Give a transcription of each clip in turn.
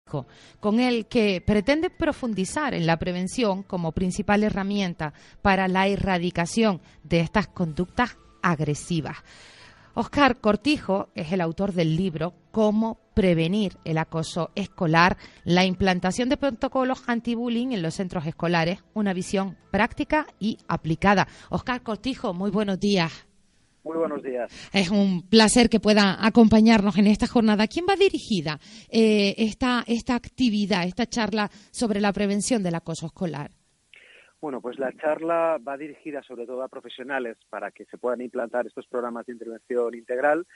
con el que pretende profundizar en la prevención como principal herramienta para la erradicación de estas conductas agresivas. Óscar Cortijo es el autor del libro Cómo prevenir el acoso escolar, la implantación de protocolos anti-bullying en los centros escolares, una visión práctica y aplicada. Óscar Cortijo, muy buenos días. Muy buenos días. Es un placer que pueda acompañarnos en esta jornada. ¿A quién va dirigida esta actividad, esta charla sobre la prevención del acoso escolar? Bueno, pues la charla va dirigida sobre todo a profesionales para que se puedan implantar estos programas de intervención integral,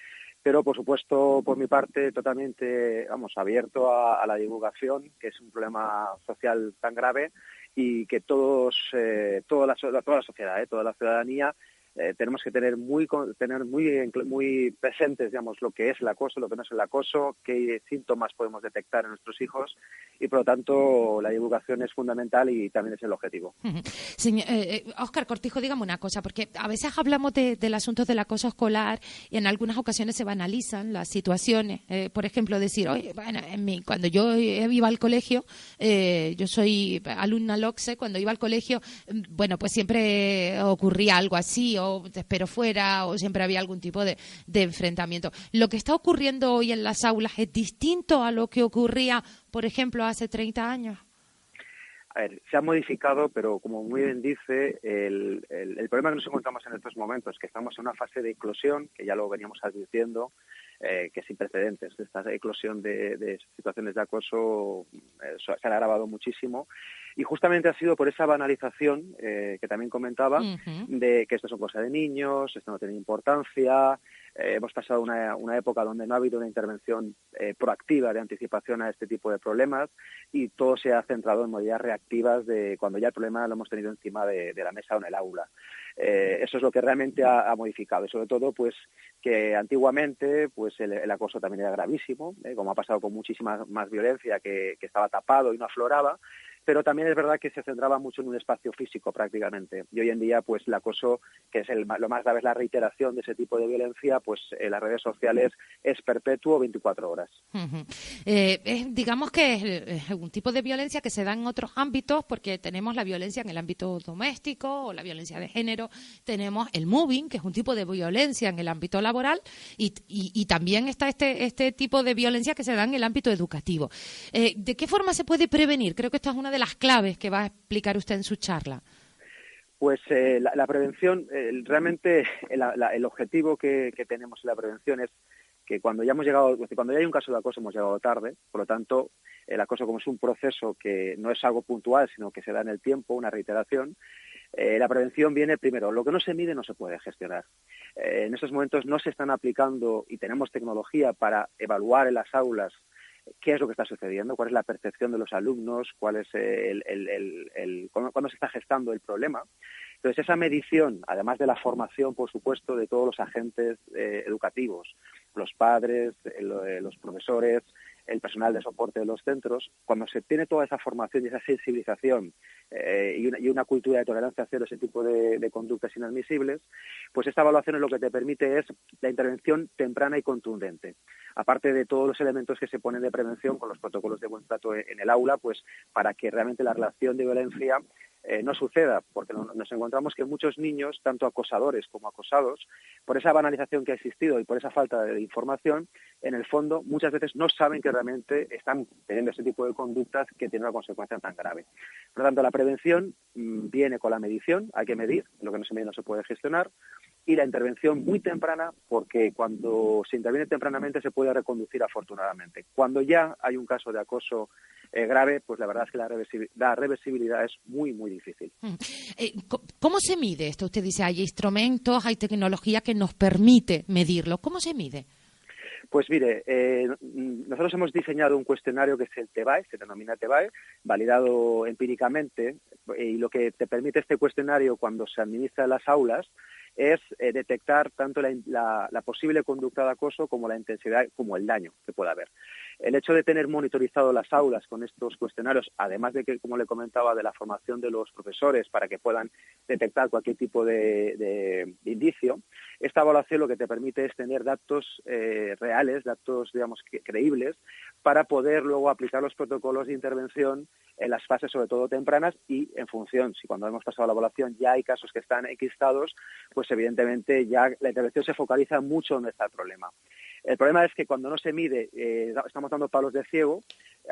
pero por supuesto, por mi parte, totalmente, abierto a la divulgación, que es un problema social tan grave y que toda la sociedad, toda la ciudadanía, tenemos que tener muy presentes, lo que es el acoso, lo que no es el acoso, qué síntomas podemos detectar en nuestros hijos y, por lo tanto, la divulgación es fundamental y también es el objetivo. Óscar Cortijo, dígame una cosa, porque a veces hablamos del asunto del acoso escolar y en algunas ocasiones se banalizan las situaciones. Por ejemplo, decir, oye, bueno, cuando yo iba al colegio, yo soy alumna LOCSE, cuando iba al colegio, bueno, pues siempre ocurría algo así, o te espero fuera, o siempre había algún tipo de enfrentamiento. Lo que está ocurriendo hoy en las aulas es distinto a lo que ocurría, por ejemplo, hace 30 años. A ver, se ha modificado, pero como muy bien dice, el problema que nos encontramos en estos momentos es que estamos en una fase de eclosión, que ya lo veníamos advirtiendo, que es sin precedentes. Esta eclosión de situaciones de acoso se ha agravado muchísimo y justamente ha sido por esa banalización que también comentaba, de que esto son cosas de niños, esto no tiene importancia. Hemos pasado una época donde no ha habido una intervención proactiva de anticipación a este tipo de problemas y todo se ha centrado en medidas reactivas de cuando ya el problema lo hemos tenido encima de la mesa o en el aula. Eso es lo que realmente ha modificado y sobre todo pues que antiguamente pues el acoso también era gravísimo, como ha pasado con muchísima más violencia que estaba tapado y no afloraba, pero también es verdad que se centraba mucho en un espacio físico prácticamente. Y hoy en día, pues el acoso, que es lo más grave es la reiteración de ese tipo de violencia, pues en las redes sociales es perpetuo 24 horas. Digamos que es un tipo de violencia que se da en otros ámbitos, porque tenemos la violencia en el ámbito doméstico o la violencia de género, tenemos el mobbing, que es un tipo de violencia en el ámbito laboral, y también está este tipo de violencia que se da en el ámbito educativo. ¿De qué forma se puede prevenir? Creo que esta es una de las claves que va a explicar usted en su charla. Pues la prevención, realmente el objetivo que tenemos en la prevención es que cuando ya hay un caso de acoso hemos llegado tarde, por lo tanto, el acoso como es un proceso que no es algo puntual, sino que se da en el tiempo, una reiteración, la prevención viene primero. Lo que no se mide no se puede gestionar. En estos momentos no se están aplicando y tenemos tecnología para evaluar en las aulas qué es lo que está sucediendo, cuál es la percepción de los alumnos, cuál es cuándo se está gestando el problema. Entonces, esa medición, además de la formación, por supuesto, de todos los agentes educativos, los padres, los profesores, el personal de soporte de los centros, cuando se tiene toda esa formación y esa sensibilización y una cultura de tolerancia cero, ese tipo de conductas inadmisibles, pues esta evaluación es lo que te permite es la intervención temprana y contundente. Aparte de todos los elementos que se ponen de prevención con los protocolos de buen trato en el aula, pues para que realmente la relación de violencia no suceda, porque nos encontramos que muchos niños, tanto acosadores como acosados, por esa banalización que ha existido y por esa falta de información, en el fondo muchas veces no saben que realmente están teniendo ese tipo de conductas que tienen una consecuencia tan grave. Por lo tanto, la prevención viene con la medición, hay que medir, lo que no se mide no se puede gestionar, y la intervención muy temprana, porque cuando se interviene tempranamente se puede reconducir afortunadamente. Cuando ya hay un caso de acoso grave, pues la verdad es que la reversibilidad es muy, muy difícil. ¿Cómo se mide esto? Usted dice, hay instrumentos, hay tecnología que nos permite medirlo. ¿Cómo se mide? Pues mire, nosotros hemos diseñado un cuestionario que es el TEBAE, se denomina TEBAE, validado empíricamente, y lo que te permite este cuestionario cuando se administra en las aulas es detectar tanto la posible conducta de acoso como la intensidad, como el daño que pueda haber. El hecho de tener monitorizado las aulas con estos cuestionarios, además de que, como le comentaba, de la formación de los profesores para que puedan detectar cualquier tipo de indicio, esta evaluación lo que te permite es tener datos reales, datos, digamos, creíbles, para poder luego aplicar los protocolos de intervención en las fases, sobre todo tempranas, y en función, si cuando hemos pasado la evaluación ya hay casos que están enquistados, pues evidentemente ya la intervención se focaliza mucho donde está el problema. El problema es que cuando no se mide, estamos dando palos de ciego,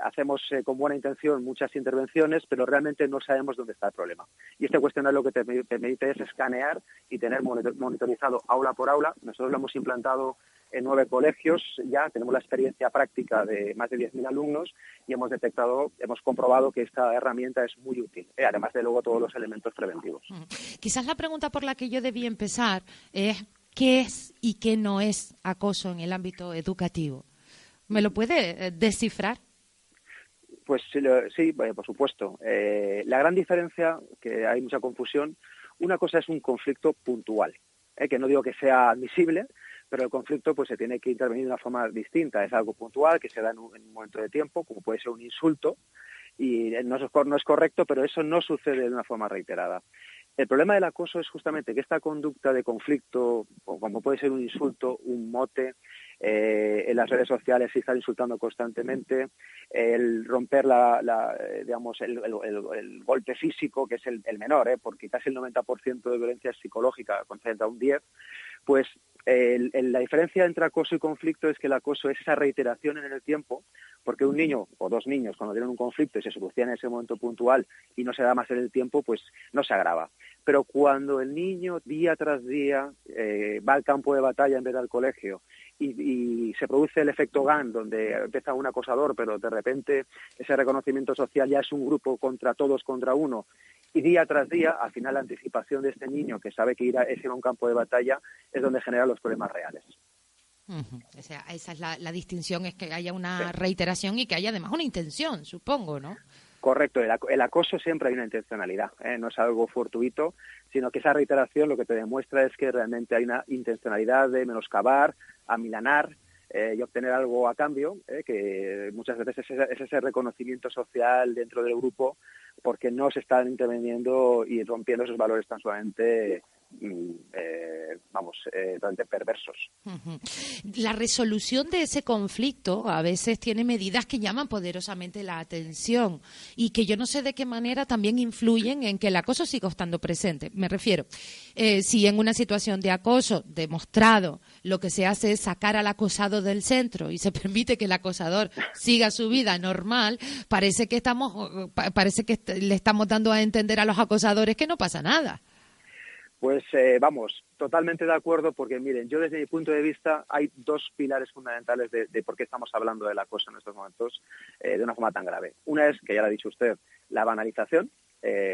hacemos con buena intención muchas intervenciones, pero realmente no sabemos dónde está el problema. Y este cuestionario lo que te permite es escanear y tener monitorizado aula por aula. Nosotros lo hemos implantado en 9 colegios, ya tenemos la experiencia práctica de más de 10.000 alumnos y hemos comprobado que esta herramienta es muy útil, además de luego todos los elementos preventivos. Quizás la pregunta por la que yo debí empezar es ¿qué es y qué no es acoso en el ámbito educativo? ¿Me lo puede descifrar? Pues sí, por supuesto. La gran diferencia, que hay mucha confusión, una cosa es un conflicto puntual, que no digo que sea admisible, pero el conflicto pues se tiene que intervenir de una forma distinta. Es algo puntual que se da en un momento de tiempo, como puede ser un insulto, y no es correcto, pero eso no sucede de una forma reiterada. El problema del acoso es justamente que esta conducta de conflicto, o como puede ser un insulto, un mote, en las redes sociales se están insultando constantemente, el romper digamos el golpe físico, que es el menor, porque casi el 90% de violencia es psicológica, concentra un 10%, pues la diferencia entre acoso y conflicto es que el acoso es esa reiteración en el tiempo, porque un niño o dos niños cuando tienen un conflicto y se soluciona en ese momento puntual y no se da más en el tiempo, pues no se agrava. Pero cuando el niño día tras día va al campo de batalla en vez del colegio y se produce el efecto GAN, donde empieza un acosador, pero de repente ese reconocimiento social ya es un grupo contra todos contra uno, y día tras día, al final la anticipación de este niño que sabe que ir a un campo de batalla es donde genera los problemas reales. O sea, esa es la distinción, es que haya una reiteración y que haya además una intención, supongo, ¿no? Correcto, el acoso siempre hay una intencionalidad, no es algo fortuito, sino que esa reiteración lo que te demuestra es que realmente hay una intencionalidad de menoscabar, amilanar y obtener algo a cambio, que muchas veces es ese reconocimiento social dentro del grupo, porque no se están interviniendo y rompiendo esos valores tan sumamente bastante perversos. La resolución de ese conflicto a veces tiene medidas que llaman poderosamente la atención y que yo no sé de qué manera también influyen en que el acoso siga estando presente. Me refiero, si en una situación de acoso demostrado lo que se hace es sacar al acosado del centro y se permite que el acosador siga su vida normal, parece que le estamos dando a entender a los acosadores que no pasa nada. Pues totalmente de acuerdo, porque miren, yo desde mi punto de vista hay dos pilares fundamentales de por qué estamos hablando del acoso en estos momentos de una forma tan grave. Una es, que ya lo ha dicho usted, la banalización,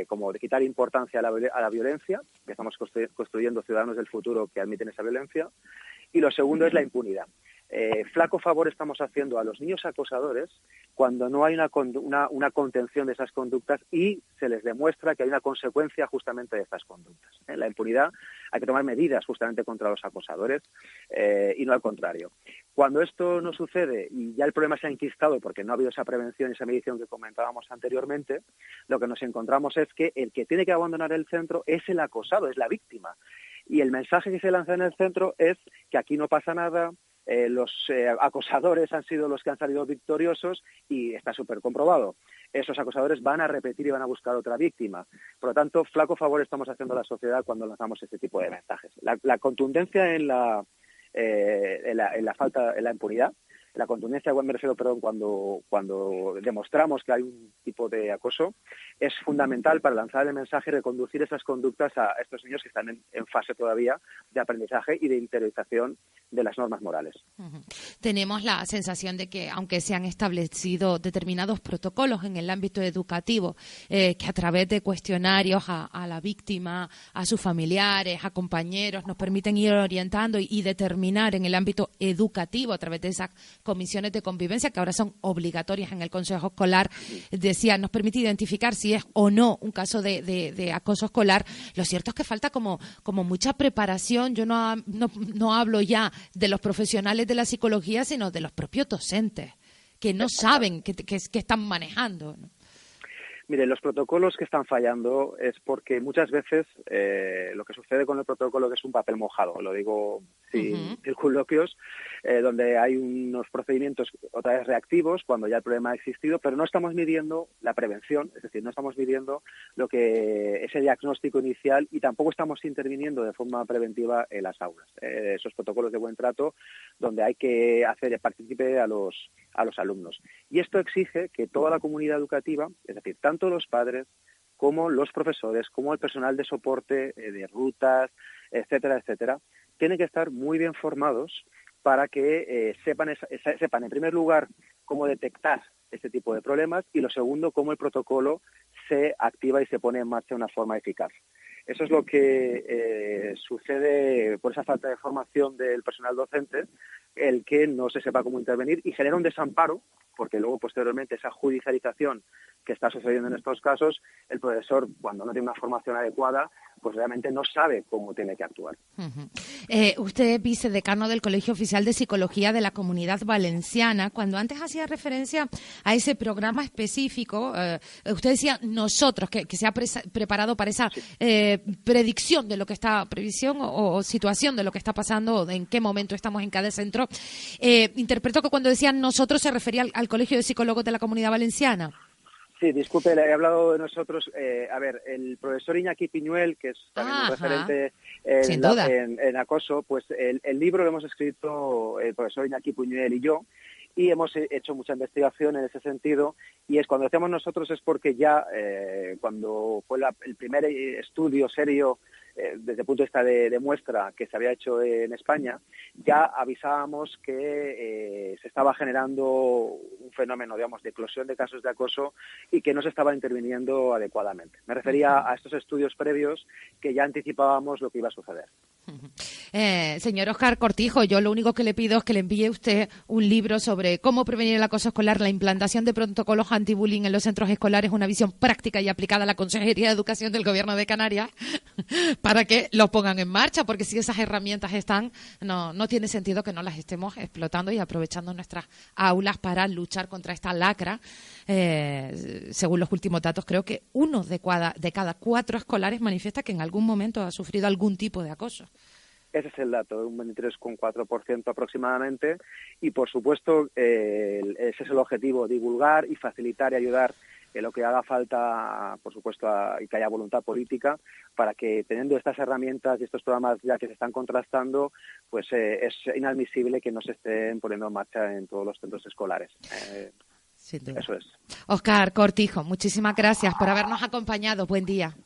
como de quitar importancia a la violencia, que estamos construyendo ciudadanos del futuro que admiten esa violencia, y lo segundo es la impunidad. Flaco favor estamos haciendo a los niños acosadores cuando no hay una contención de esas conductas y se les demuestra que hay una consecuencia justamente de estas conductas. En la impunidad hay que tomar medidas justamente contra los acosadores y no al contrario. Cuando esto no sucede y ya el problema se ha enquistado porque no ha habido esa prevención y esa medición que comentábamos anteriormente, lo que nos encontramos es que el que tiene que abandonar el centro es el acosado, es la víctima. Y el mensaje que se lanza en el centro es que aquí no pasa nada, los acosadores han sido los que han salido victoriosos y está súper comprobado. Esos acosadores van a repetir y van a buscar otra víctima. Por lo tanto, flaco favor estamos haciendo a la sociedad cuando lanzamos este tipo de mensajes. La contundencia en la falta, en la impunidad, la contundencia, me refiero, cuando demostramos que hay un tipo de acoso, es fundamental para lanzar el mensaje y reconducir esas conductas a estos niños que están en fase todavía de aprendizaje y de interiorización de las normas morales. Tenemos la sensación de que, aunque se han establecido determinados protocolos en el ámbito educativo, que a través de cuestionarios a la víctima, a sus familiares, a compañeros, nos permiten ir orientando y determinar en el ámbito educativo, a través de esas comisiones de convivencia, que ahora son obligatorias en el Consejo Escolar. Decía, nos permite identificar si es o no un caso de acoso escolar. Lo cierto es que falta como mucha preparación. Yo no hablo ya de los profesionales de la psicología, sino de los propios docentes, que no saben que están manejando, ¿no? Mire, los protocolos que están fallando es porque muchas veces lo que sucede con el protocolo que es un papel mojado, lo digo sin circunloquios, donde hay unos procedimientos otra vez reactivos cuando ya el problema ha existido, pero no estamos midiendo la prevención, es decir, no estamos midiendo lo que ese diagnóstico inicial y tampoco estamos interviniendo de forma preventiva en las aulas. Esos protocolos de buen trato donde hay que hacer partícipe a los alumnos. Y esto exige que toda la comunidad educativa, es decir, tanto los padres como los profesores, como el personal de soporte, de rutas, etcétera, etcétera, tienen que estar muy bien formados para que sepan en primer lugar cómo detectar este tipo de problemas y lo segundo, cómo el protocolo se activa y se pone en marcha de una forma eficaz. Eso es lo que sucede por esa falta de formación del personal docente, el que no se sepa cómo intervenir y genera un desamparo, porque luego posteriormente esa judicialización que está sucediendo en estos casos, el profesor cuando no tiene una formación adecuada, pues realmente no sabe cómo tiene que actuar. Usted es vicedecano del Colegio Oficial de Psicología de la Comunidad Valenciana. Cuando antes hacía referencia a ese programa específico, usted decía nosotros, que se ha preparado para esa predicción de lo que está, previsión o situación de lo que está pasando, o de en qué momento estamos en cada centro. Interpreto que cuando decían nosotros se refería al Colegio de Psicólogos de la Comunidad Valenciana. Sí, disculpe, le he hablado de nosotros. El profesor Iñaki Piñuel, que es también un referente en acoso, pues el libro lo hemos escrito el profesor Iñaki Piñuel y yo, y hemos hecho mucha investigación en ese sentido, y es cuando decíamos nosotros es porque ya cuando fue el primer estudio serio desde el punto de vista de muestra que se había hecho en España, ya avisábamos que se estaba generando un fenómeno, digamos, de eclosión de casos de acoso y que no se estaba interviniendo adecuadamente. Me refería a estos estudios previos que ya anticipábamos lo que iba a suceder. Señor Óscar Cortijo, yo lo único que le pido es que le envíe usted un libro sobre cómo prevenir el acoso escolar, la implantación de protocolos anti-bullying en los centros escolares, una visión práctica y aplicada a la Consejería de Educación del Gobierno de Canarias, para que lo pongan en marcha, porque si esas herramientas están, no tiene sentido que no las estemos explotando y aprovechando en nuestras aulas para luchar contra esta lacra. Según los últimos datos, creo que 1 de cada 4 escolares manifiesta que en algún momento ha sufrido algún tipo de acoso. Ese es el dato, un 23,4% aproximadamente, y por supuesto ese es el objetivo, divulgar y facilitar y ayudar en lo que haga falta, por supuesto, y que haya voluntad política para que, teniendo estas herramientas y estos programas ya que se están contrastando, pues es inadmisible que no se estén poniendo en marcha en todos los centros escolares. Sin duda. Eso es. Óscar Cortijo, muchísimas gracias por habernos acompañado. Buen día.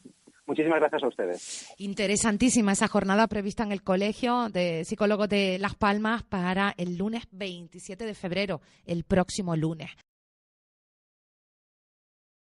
Muchísimas gracias a ustedes. Interesantísima esa jornada prevista en el Colegio de Psicólogos de Las Palmas para el lunes 27 de febrero, el próximo lunes.